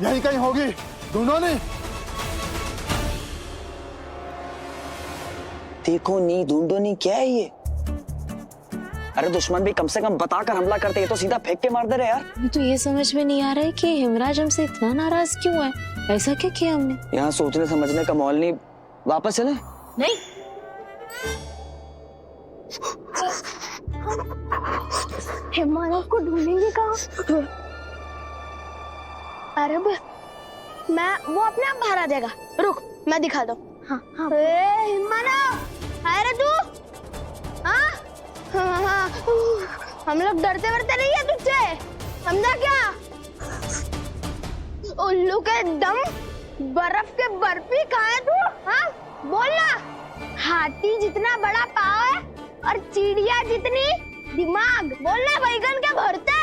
यही कहीं होगी, ढूंढो नहीं। देखो नहीं, ढूंढो नहीं, क्या है ये? अरे दुश्मन भी कम से कम बताकर हमला करते, ये तो सीधा फेंक के मार दे रहे यार। मुझे तो ये समझ में नहीं आ रहा है कि हिमराज हमसे इतना नाराज क्यों है। ऐसा क्या किया हमने? यहाँ सोचने समझने का माहौल नहीं, वापस चले। नहीं, हिमालय को ढूंढेंगे कहाँ? अरे मैं वो अपने आप बाहर आ जाएगा, रुक मैं दिखा दो। हाँ हाँ। अरे तू हाँ हाँ हाँ, हम लोग डरते वरते नहीं है तुझसे, समझा क्या? उल्लू के दम बर्फ के बर्फी खाए तू, हाँ बोलना। हाथी जितना बड़ा पाव है और चिड़िया जितनी दिमाग, बोलना बैगन के भरते।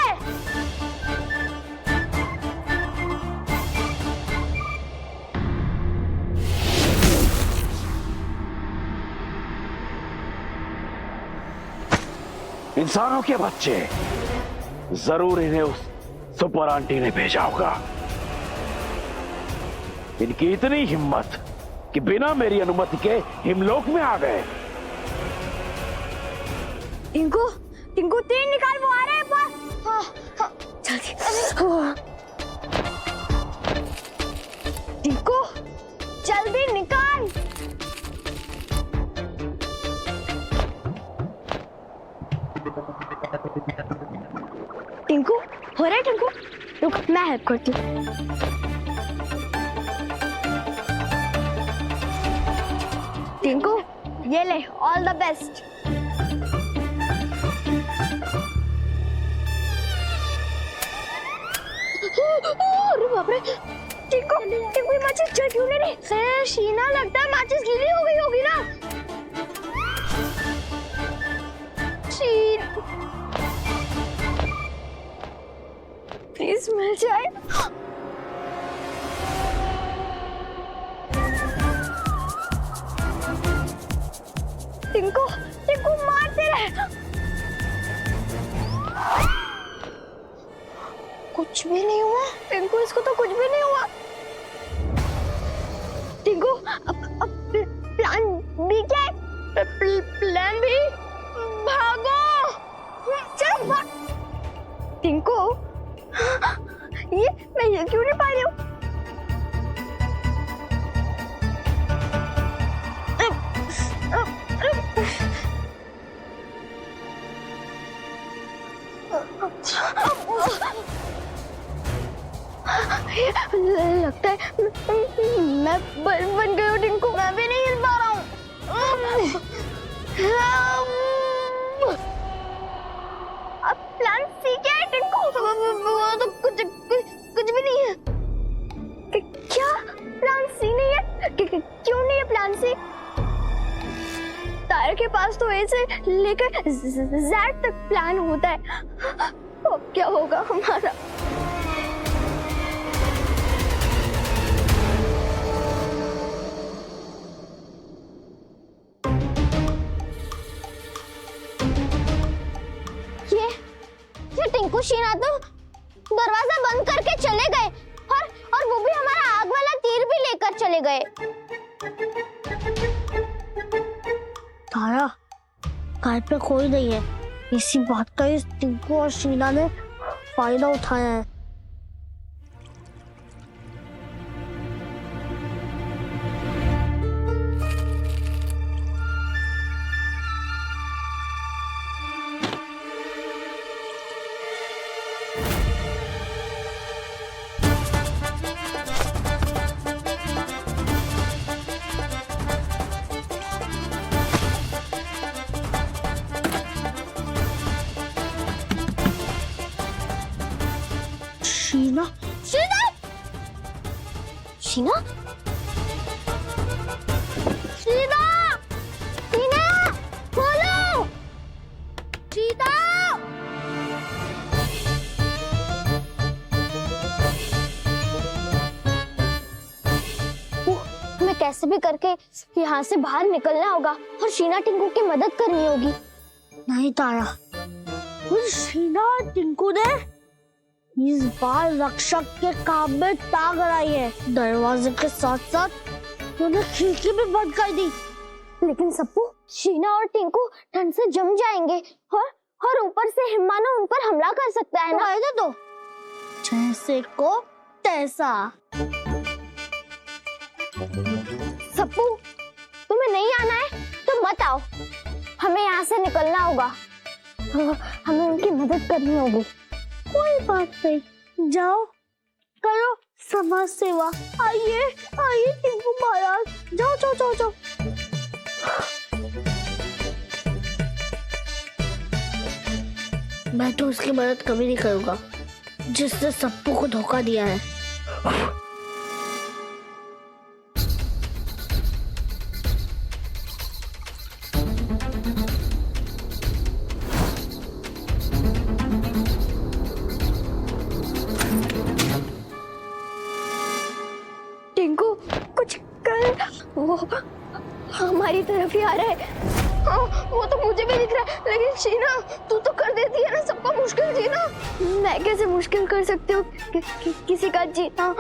इंसानों के बच्चे, जरूर इन्हें उस सुपर आंटी ने भेजा होगा। इनकी इतनी हिम्मत कि बिना मेरी अनुमति के हिमलोक में आ गए। टिंकू टिंकू तीर निकाल, वो आ रहे हैं पास। हाँ हाँ जल्दी। टिंकू जल्दी निकाल। टिंकू हो रहा है, टिंकू रुक मैं हेल्प करती हूँ। टिंकू ये ले, ऑल द बेस्ट। अरे बाप रे, टिंकू टिंकू ये माचिस जल क्यों नहीं रही? शीना लगता है माचिस गीली हो गई होगी ना। शीन प्लीज मिल जाए। टिंकू टिंकू मारते रहे। कुछ भी नहीं हुआ टिंकू, इसको तो कुछ भी नहीं हुआ। टिंकू अब प्लान बी क्या है? प्लान बी, भागो, चलो भाग। टिंकू ये मैं ये क्यों नहीं पा रही हूँ? लगता है मैं बन गई हूँ टिंकू, मैं भी नहीं हिल पा रहा हूँ। अब प्लान सी क्या है टिंकू? वो तो कुछ भी नहीं है। क्या प्लान सी नहीं है? क्यों नहीं है प्लान सी? तारे के पास तो ए से लेकर जेड तक प्लान होता है। अब क्या होगा हमारा? ये टिंकू शीना तो दरवाजा बंद करके चले गए, और वो भी हमारा आग वाला तीर भी लेकर चले गए। तारा, घर पे कोई नहीं है, इसी बात का इस टिंकू और शीना ने फायदा उठाया है। शीना, शीना शीना शीना शीना खोलो, शीना। हमें कैसे भी करके यहाँ से बाहर निकलना होगा और शीना टिंकू की मदद करनी होगी। नहीं तारा, उस शीना और टिंकू ने इस बार रक्षक के काम में ताकत आई है। दरवाजे के साथ साथ उन्हें खिड़की भी बंद कर दी। लेकिन सप्पू, शीना और टिंकू ठंड से जम जाएंगे और ऊपर से हिम्माना उन पर हमला कर सकता है ना। फायदा तो जैसे को तैसा। सप्पू, तुम्हें नहीं आना है तो मत आओ। हमें यहाँ से निकलना होगा। हमें उनकी मदद करनी होगी। कोई बात नहीं, जाओ करो समाज सेवा। आइए आइए टिंकू महाराज, जाओ जाओ जाओ जाओ। मैं तो उसकी मदद कभी नहीं करूंगा जिसने सप्पू को धोखा दिया है। टिंकू, कुछ कर। वो हमारी तरफ ही आ रहा है। हाँ, वो तो मुझे भी दिख रहा है, लेकिन शीना तू तो कर देती है ना सबका मुश्किल जीना। मैं कैसे मुश्किल कर सकती हूँ किसी का जीना,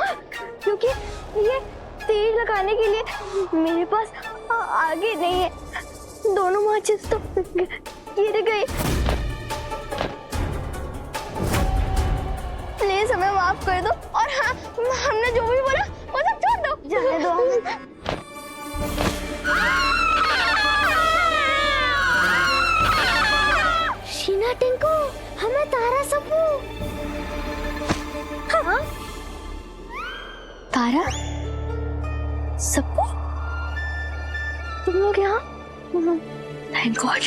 क्योंकि ये तीर लगाने के लिए मेरे पास आगे नहीं है। दोनों माचिस तो गिर गई। प्लीज हमें माफ कर दो, और हाँ, हमने जो भी बोला वो सब छोड़ दो। जाने दो हमें। शीना, टिंकू, हमें तारा, सप्पू। हाँ? तारा, सप्पू, तुम लोग यहाँ? Thank God.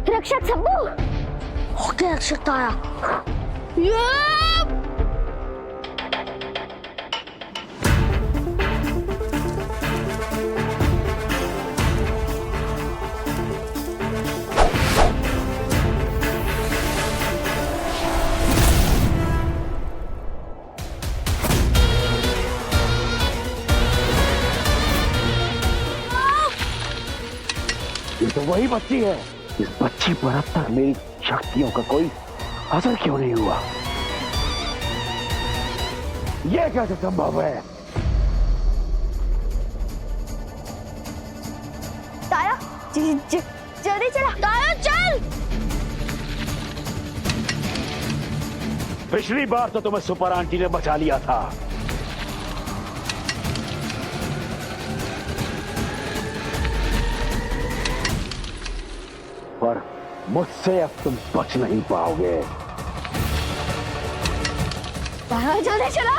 रक्षक सप्पू। ओके रक्षक तारा। ये तो वही बच्ची है। इस बच्ची पर अब तक मेरी शक्तियों का कोई असर क्यों नहीं हुआ? यह कैसे संभव है? तारा, जल्दी चला। तारा चल। पिछली बार तो तुम्हें सुपर आंटी ने बचा लिया था। पर मुझसे अब तुम बच नहीं पाओगे। तारा जल्दी चला।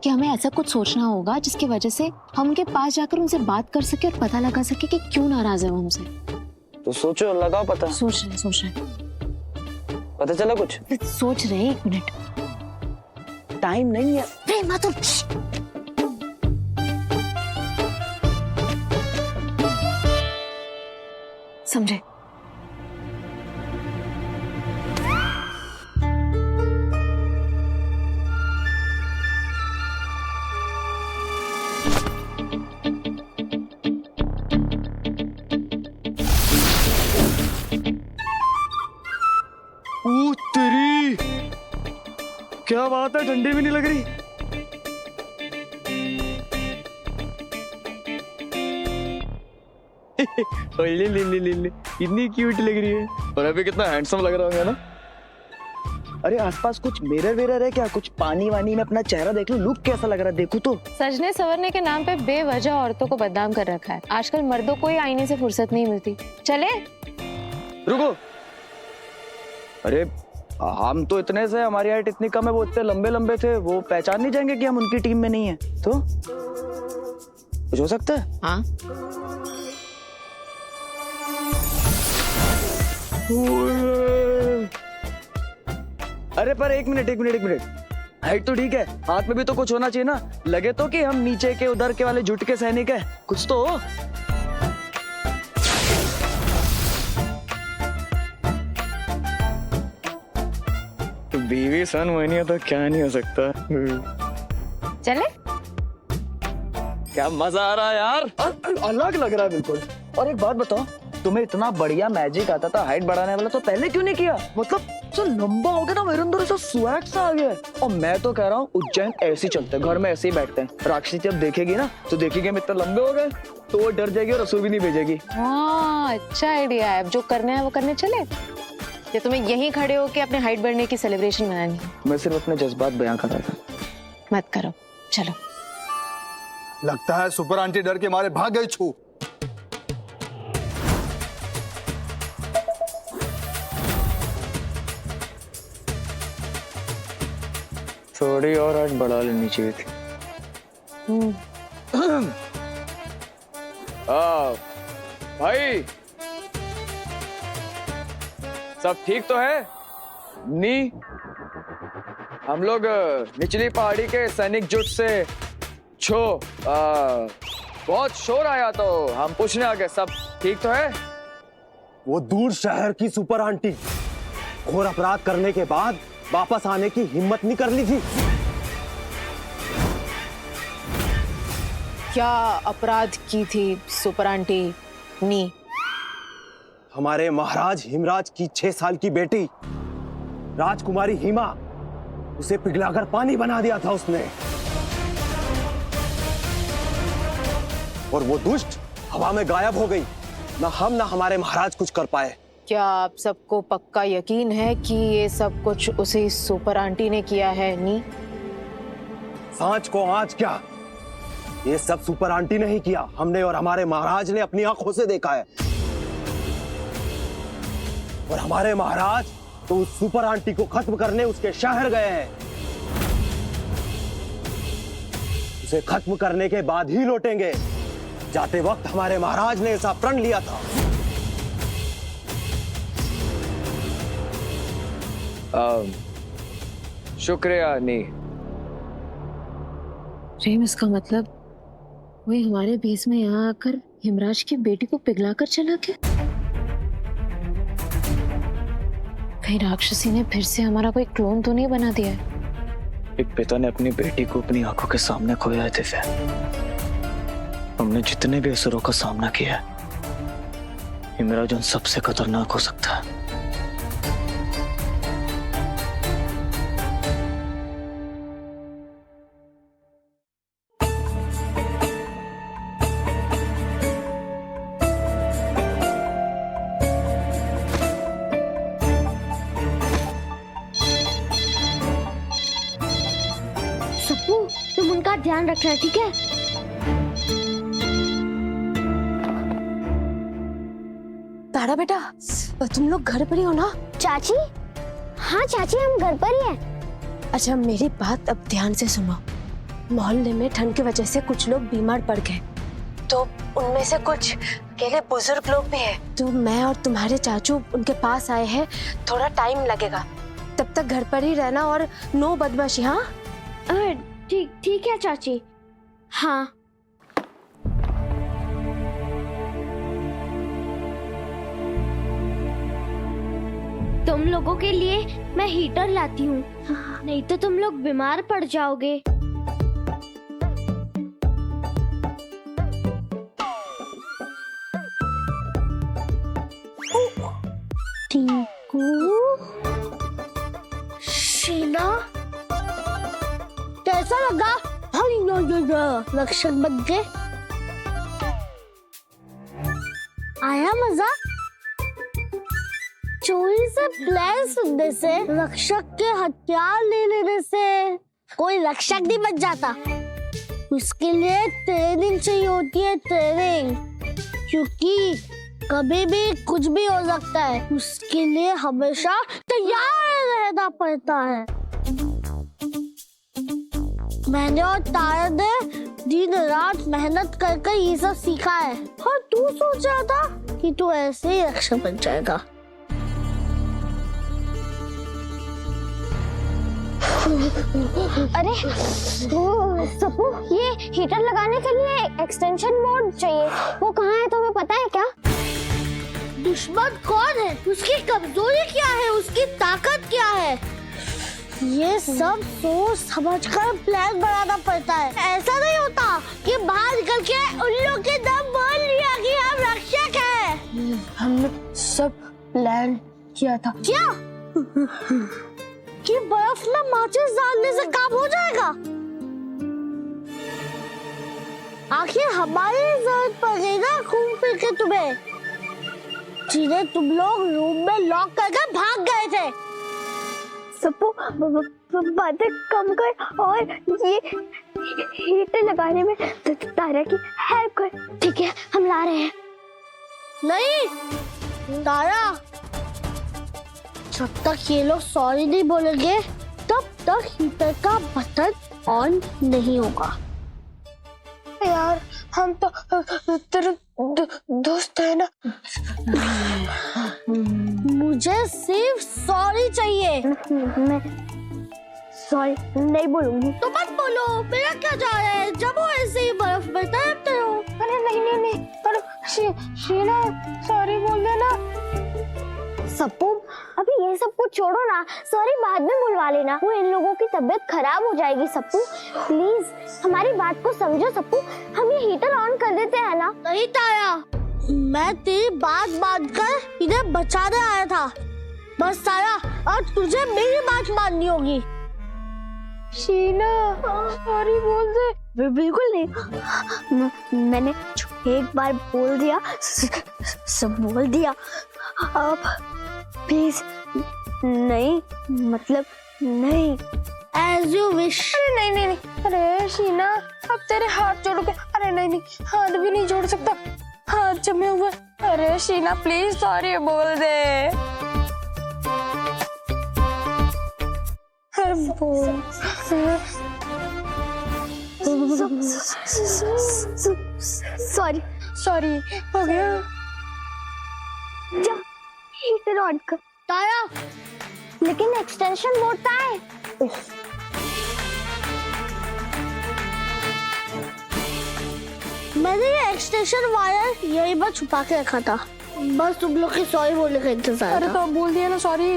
कि हमें ऐसा कुछ सोचना होगा जिसकी वजह से हम उनके पास जाकर उनसे बात कर सके और पता लगा सके कि क्यों नाराज है वो हमसे। तो सोचो, लगाओ पता। सोच रहे पता चला कुछ? सोच रहे हैं। 1 मिनट, टाइम नहीं है। प्रेमा तो समझे। ओ तेरी, क्या बात है, ठंडी भी नहीं लग रही। ले ले ले ले ले, इतनी क्यूट लग रही है। और अभी कितना हैंडसम लग रहा है ना। अरे आसपास कुछ मिरर वेरर है क्या? कुछ पानी वानी में अपना चेहरा देख लो, लुक कैसा लग रहा है, देखो तो। सजने संवरने के नाम पे बेवजह औरतों को बदनाम कर रखा है। आजकल मर्दों को ही आईने से फुर्सत नहीं मिलती। चले, रुको। अरे हम तो इतने से, हमारी हाइट इतनी कम है, वो इतने लंबे लंबे थे, वो पहचान नहीं जाएंगे कि हम उनकी टीम में नहीं है। तो कुछ हो सकता है। हाँ, अरे पर एक मिनट। हाइट तो ठीक है, हाथ में भी तो कुछ होना चाहिए ना। लगे तो कि हम नीचे के उधर के वाले जुट के सैनिक है, कुछ तो हो। बीवी सन मोहिनी तो क्या नहीं हो सकता। चले? क्या मजा आ रहा है यार, अलग लग रहा है बिल्कुल। और एक बात बताओ, तुम्हें इतना बढ़िया मैजिक आता था हाइट बढ़ाने वाला, तो पहले क्यों नहीं किया? मतलब जो लंबा हो गया ना, मेरे अंदर ऐसा स्वैग सा आ गया है। और मैं तो कह रहा हूँ उज्जैन ऐसे ही चलते हैं, घर में ऐसे ही बैठते हैं। राक्षसी जब देखेगी ना तो देखेगी हम इतना लंबे हो गए तो वो डर जाएगी और रसोई भी नहीं भेजेगी। हाँ, अच्छा आइडिया है। अब जो करना है वो करने चले, या तुम्हें यहीं खड़े होके अपने हाइट बढ़ने की सेलिब्रेशन मनानी है? मैं सिर्फ अपने जज्बात बयां कर रहा था। मत करो, चलो। लगता है सुपर आंटी डर के मारे भाग गई छू। थोड़ी और हाइट बढ़ा लेनी चाहिए थी। भाई सब ठीक तो है? नी हम लोग निचली पहाड़ी के सैनिक जुट से बहुत शोर आया तो हम पूछने आ गए, सब ठीक तो है? वो दूर शहर की सुपर आंटी घोर अपराध करने के बाद वापस आने की हिम्मत नहीं कर ली थी। क्या अपराध की थी सुपर आंटी नी? हमारे महाराज हिमराज की 6 साल की बेटी राजकुमारी हिमा, उसे पिघलाकर पानी बना दिया था उसने। और वो दुष्ट हवा में गायब हो गई। ना हम ना हमारे महाराज कुछ कर पाए। क्या आप सबको पक्का यकीन है कि ये सब कुछ उसी सुपर आंटी ने किया है नी? सांच को आंच क्या, ये सब सुपर आंटी ने ही किया। हमने और हमारे महाराज ने अपनी आंखों से देखा है। और हमारे महाराज तो उस सुपर आंटी को खत्म करने उसके शहर गए हैं। उसे खत्म करने के बाद ही लौटेंगे। जाते वक्त हमारे महाराज ने ऐसा प्रण लिया था। शुक्रिया नी। प्रेम, इसका मतलब वही हमारे भेस में यहाँ आकर हिमराज की बेटी को पिघलाकर चला गया? कहीं राक्षसी ने फिर से हमारा कोई क्लोन तो नहीं बना दिया है? एक पिता ने अपनी बेटी को अपनी आंखों के सामने खोया है दिव्या। हमने जितने भी असुरों का सामना किया है, हिमराज उन सबसे खतरनाक हो सकता है। सप्पू, तुम उनका ध्यान रखना, ठीक है? तारा बेटा, तुम लोग घर पर ही हो ना? चाची? हाँ चाची, हम घर पर ही हैं। अच्छा, मेरी बात अब ध्यान से सुनो। मोहल्ले में ठंड की वजह से कुछ लोग बीमार पड़ गए, तो उनमें से कुछ अकेले बुजुर्ग लोग भी हैं। तो मैं और तुम्हारे चाचू उनके पास आए हैं। थोड़ा टाइम लगेगा, तब तक घर पर ही रहना और नो बदमाशी। हाँ ठीक है चाची। हाँ। तुम लोगों के लिए मैं हीटर लाती हूँ, नहीं तो तुम लोग बीमार पड़ जाओगे। टीकू, शीला, कैसा लगा? रक्षक बन गए। आया मजा? चोरी से प्लान सुनने से, रक्षक के हथियार ले लेने से कोई रक्षक नहीं बन जाता। उसके लिए ट्रेनिंग चाहिए होती है, ट्रेनिंग। क्योंकि कभी भी कुछ भी हो सकता है, उसके लिए हमेशा तैयार रहना पड़ता है। मैंने और तारा ने दिन रात मेहनत कर ये सब सीखा है। और तू सोच रहा था कि तू ऐसे ही रक्षक बन जाएगा। अरे सप्पू, ये हीटर लगाने के लिए एक्सटेंशन बोर्ड चाहिए, वो कहाँ है तुम्हें पता है क्या? दुश्मन कौन है, उसकी कमजोरी क्या है, उसकी ताकत क्या है, ये सब सोच समझकर प्लान बनाना पड़ता है। ऐसा नहीं होता कि बाहर निकल के उन लोग के दम बोल लिया कि हम रक्षक हैं। हमने सब प्लान किया था। क्या कि बर्फ में माचिस डालने से काम हो जाएगा? आखिर हमारी जरूरत पड़ गई ना घूम फिर के तुम्हें, जिन्हें तुम लोग रूम में लॉक करके भाग गए थे। सप्पू बातें कम कर और ये हीटर लगाने में तारा की हेल्प कर। ठीक है, हम ला रहे हैं। नहीं तारा, जब तक ये लोग सॉरी नहीं बोलेंगे तब तक हीटर का बटन ऑन नहीं होगा। यार हम तो तेरे दोस्त है ना। मुझे सिर्फ सॉरी चाहिए। मैं सॉरी नहीं बोलूंगी। तो मत बोलो, मेरा क्या जा रहा है जब वो ऐसे ही बर्फ में तैरते हो। अरे नहीं पर शीना सॉरी बोल देना। सप्पू अभी ये सब कुछ छोड़ो ना, सॉरी बाद में बुलवा लेना। वो इन लोगों की तबीयत खराब हो जाएगी। सप्पू प्लीज हमारी बात को समझो। सप्पू हम ये हीटर ऑन कर देते हैं ना। नहीं तारा, मैं तेरी बात मानकर इन्हें बचाने आया था। बस तारा, और तुझे मेरी बात माननी होगी। शीना सॉरी बोल दे। बिल्कुल नहीं, मैंने एक बार बोल दिया, सब बोल दिया। अब प्लीज नहीं, मतलब नहीं। As you wish। अरे नहीं अरे शीना अब तेरे हाथ जोड़ के। अरे नहीं हाथ भी नहीं जोड़ सकता, हाथ जमे हुए। अरे शीना प्लीज सॉरी बोल दे। अरे बोल। सॉरी हो गया। जा हीटर ऑन कर। तारा, लेकिन एक्सटेंशन मोड का है। मैंने ये एक्सटेंशन वायर यही पर छुपा के रखा था। बस तुम लोग के सॉरी बोलने का इंतजार अरे था। तो बोल दिया ना सॉरी।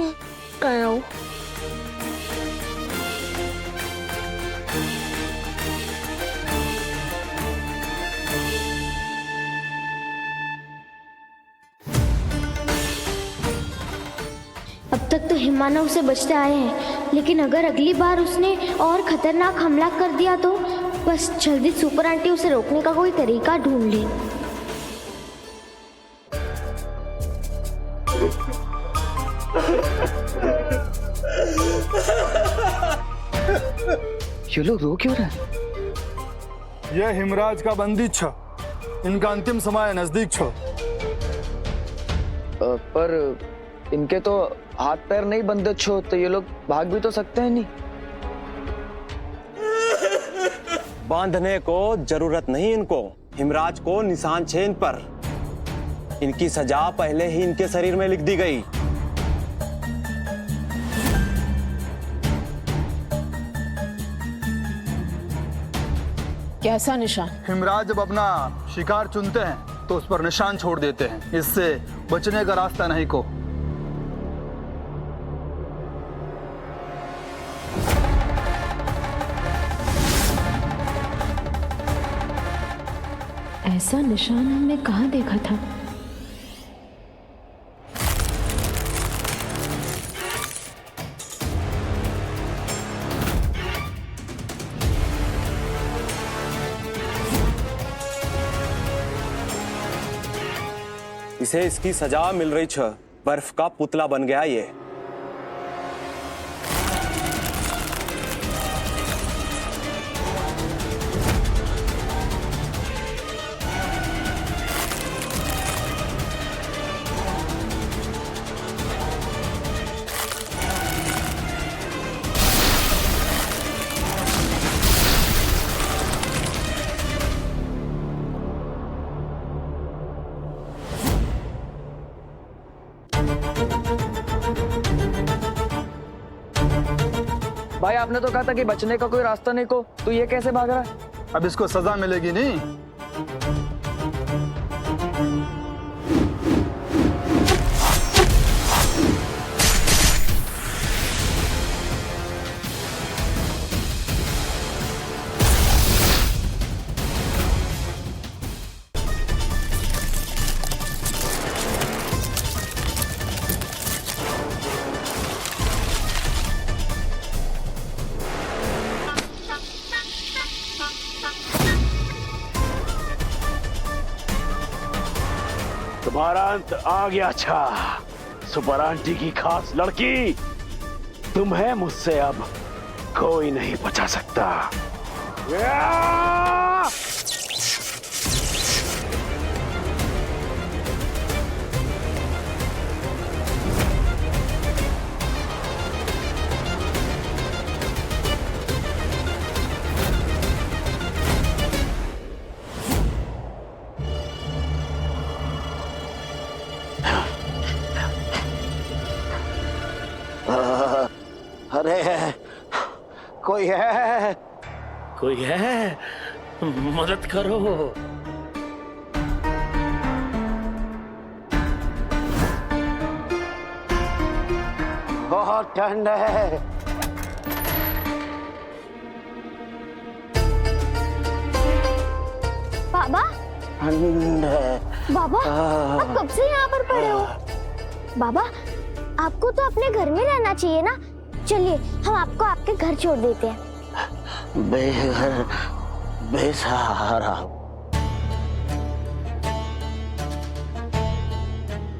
कर रहा हूँ। अब तक तो हिमानव से बचते आए हैं, लेकिन अगर अगली बार उसने और खतरनाक हमला कर दिया तो बस जल्दी सुपर आंटी उसे रोकने का कोई तरीका ढूंढ ले। ये लोग रो क्यों रहे हैं? यह हिमराज का बंदी छ, इनका अंतिम समय नजदीक छ। पर इनके तो हाथ पैर नहीं बंधे छो, तो ये लोग भाग भी तो सकते हैं नहीं। बांधने को जरूरत नहीं इनको। हिमराज को निशान छे इन पर। इनकी सजा पहले ही इनके शरीर में लिख दी गई। कैसा निशान? हिमराज जब अपना शिकार चुनते हैं तो उस पर निशान छोड़ देते हैं, इससे बचने का रास्ता नहीं को। ऐसा निशान हमने कहाँ देखा था? इसे इसकी सजा मिल रही छ। बर्फ का पुतला बन गया ये। भाई आपने तो कहा था कि बचने का कोई रास्ता नहीं को, तो ये कैसे भाग रहा है? अब इसको सजा मिलेगी नहीं। तुम्हारा अंत आ गया। अच्छा, सुपर आंटी की खास लड़की, तुम्हें मुझसे अब कोई नहीं बचा सकता। अरे कोई है, कोई है, मदद करो। बहुत ठंड है। बाबा, ठंड है। बाबा, आप कब से यहाँ पर पड़े हो? बाबा, आपको तो अपने घर में रहना चाहिए ना। चलिए, हम आपको आपके घर छोड़ देते हैं। बेघर बेसहारा।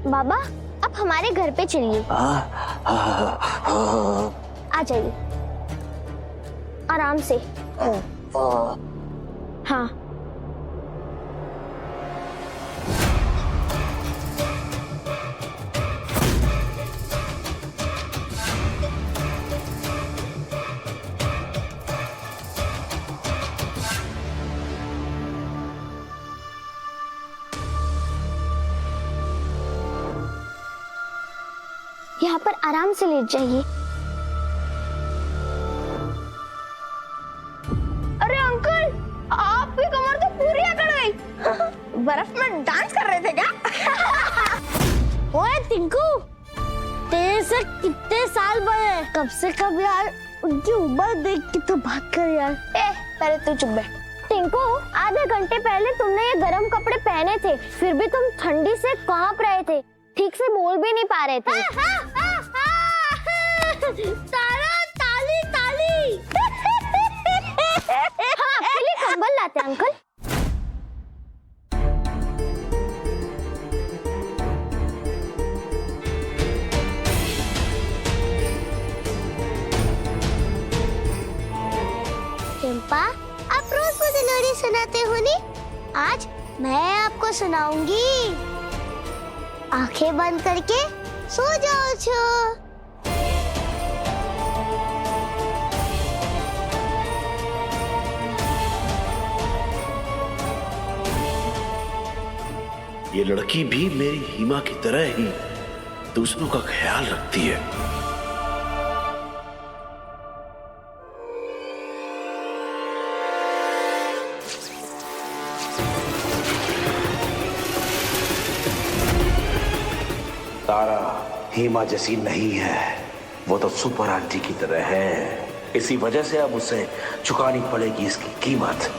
बाबा, आप हमारे घर पे चलिए। आ जाइए, आराम से। हाँ। यहाँ पर आराम से लेट जाइए। अरे अंकल, आपकी कमर तो पूरी अकड़ गई। बर्फ में डांस कर रहे थे क्या? ओए टिंकू, तेरे से कितने साल बड़े, कब से कब यार उनकी उम्र देख के तो बात कर यार। पहले तू चुप बैठ। टिंकू, आधे घंटे पहले तुमने ये गर्म कपड़े पहने थे, फिर भी तुम ठंडी से कांप रहे थे, ठीक से बोल भी नहीं पा रहे थे। तारा, ताली ताली। हाँ, आपके लिए कंबल लाते हैं अंकल। चंपा, आप रोज मुझे लोरी सुनाते हो नी? आज मैं आपको सुनाऊंगी। आंखें बंद करके सो जाओ छो। ये लड़की भी मेरी हिमा की तरह ही दूसरों का ख्याल रखती है। तारा हिमा जैसी नहीं है, वो तो सुपर आंटी की तरह है। इसी वजह से अब उसे चुकानी पड़ेगी इसकी कीमत।